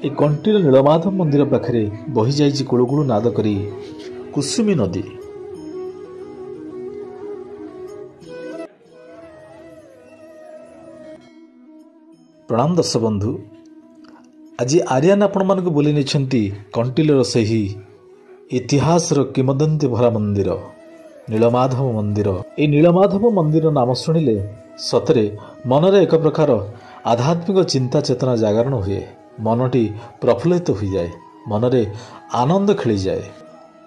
ए कंटीर नीलमाधव मंदिर पाखे बही जाइछि कुळुकुळु नाद करी कुसुमी नदी। प्रणाम दर्शक बंधु, आज आर्यन आपण मानक बोली नहीं कंटीलर से ही इतिहास किंवदंती भरा मंदिर नीलमाधव मंदिर। ए नीलमाधव मंदिर नाम शुणिले सतरे मनरे एक प्रकार आध्यात्मिक चिंता चेतना जागरण हुए, मनटी प्रफुल्लित हो जाए, मनरे आनंद खेली जाए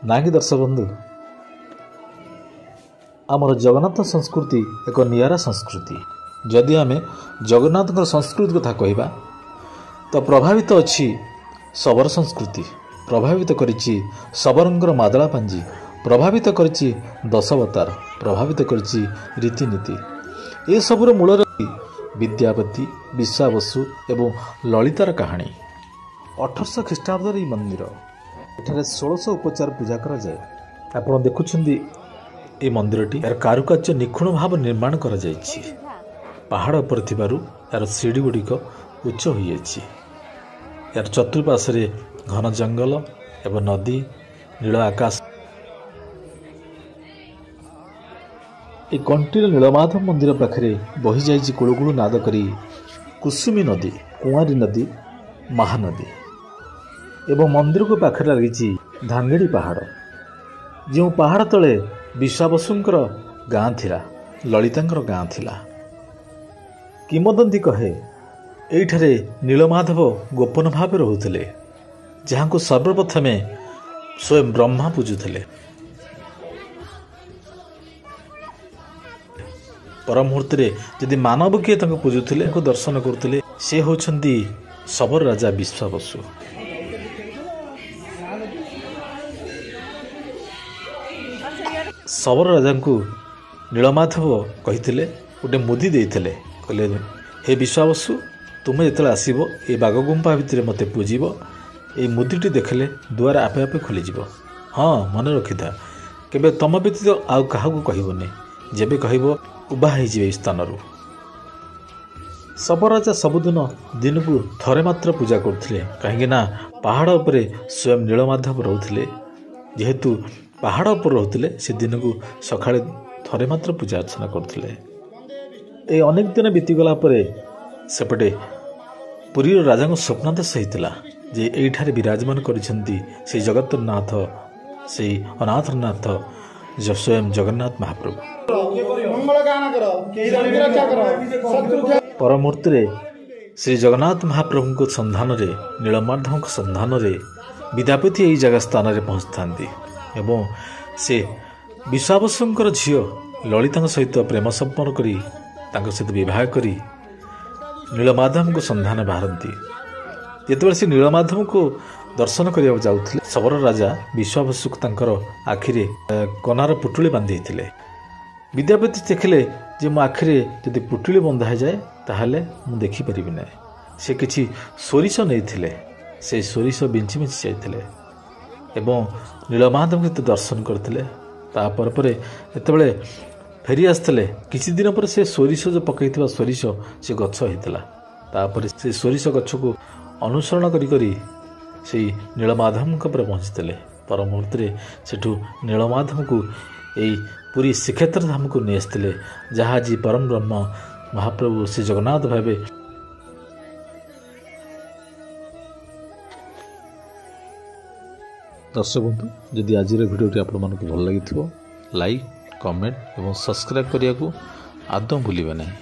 ना कि दर्शक बंधु। आमर जगन्नाथ संस्कृति एक नियारा संस्कृति। जदि आमे जगन्नाथ संस्कृति कथा कहबा तो प्रभावित अच्छी शबर संस्कृति, प्रभावित करिछि शबरंगर मादला पांजी, प्रभावित करिछि दशावतार, प्रभावित करिछि रीतिनीति। ए सबुर मूल विद्यापति, विश्वावसु एवं ललितार कहानी। 1800 ख्रीष्टाब्द मंदिर एठारे 1600 उपचार पूजा करा जाए। आपण देखुछन्ती ए मंदिरटी यार कारुकार्य निखुण भाव निर्माण करा जायछि। पहाड़ पर थिबारु यार सीढ़ी गुड़िक उच्च हो जायछि। यार चतुर्पार्श्वे घन जंगल एवं नदी, नील आकाश। ए कंटीर नीलमाधव मंदिर पाखे बही जाइछि कुळुकुळु नाद करी कुसुमी नदी, कुआरी नदी, महानदी। एवं मंदिर को पाखे लगी धांगेड़ी पहाड़, जो पहाड़ तले विश्वावसुंकर गाँ थिला, ललितांकर गाँ थिला। किंवदंती कहे एठारे नीलमाधव गोपन भाव रहुथिले, जहाँ को सर्वप्रथमे स्वयं ब्रह्मा पूजुथिले। पर मुहूर्त जदि मानव किए पूजुथिले, दर्शन करुथिले, से होछन्ती शबर राजा विश्वावसु। शबर राजा को नीलमाधव कही गोटे मुदी देइथिले, कहले हे विश्वावसु, तुम जो आसब ये बाघ गुंफा भितर मत पूजिब, ये मुदीटी देखले दुआर आपे आपे खोलीजिब। हाँ मन रखी था, केबे तम व्यतीत आउ काहाकू कहबनी, जेबे कहब उभा होइजिबे स्थान। शबर राजा सबुदिन दिन को थरे मात्र पूजा करथिले, कहीं ना पहाड़ उपरे स्वयं नीलमाधव रहउथिले। जेहेतु पहाड़ उपर रहउथिले, से दिन को सकाळे थरे मात्र पूजा अर्चना करथिले। ए अनेक दिन बीतीगला परे सेपटे पुरी राजा को स्वप्नादेश होता जे एठारे विराजमान करिसेंती से जगन्नाथ, से अनाथनाथ स्वयं जगन्नाथ महाप्रभु। परमुहूर्त श्री जगन्नाथ महाप्रभु को संधान रे, नीलमाधव को संधान रे विद्यापति यही जगह स्थान रे पहुँचता एवं से विश्वावसुंकर झील ललिता सहित प्रेम संपन्न करी तांको सहित विवाह करी नीलमाधव को संधान बाहरती। जिते से नीलमाधव को दर्शन करने जाऊे, शबर राजा विश्वावसु तांकर आखिरे कनार पुटुली बांधि थे। विद्यापति देखिले जे मो आखिरे जदि पुटुली बंधा जाए ताहले मु देखि परिबि ना। से किछि सोरिष नैथिले, से सोरिष बिंची बिंची जाइथिले एवं नीलमाधव के दर्शन करथिले। तापर परे एतबेले फेरी आसते किछि दिन पर से सोरिष जो पकईथिबा सोरिष से गछ होइतला। तापर से सोरिष गछ को अनुसरण करी करी से नीलमाधव पर पहुँचते। पर मुहूर्त सेठू नीलमाधव को यही पूरी श्रीक्षेत्र धाम को नहीं आसते, जहाँ जी परम ब्रह्म महाप्रभु श्री जगन्नाथ भावे। दर्शक बंधु, जदि आज भिडियोटी आपण मानक भल लगी लाइक, कमेंट और सब्सक्राइब करने को आदौ भूलिबे नहीं।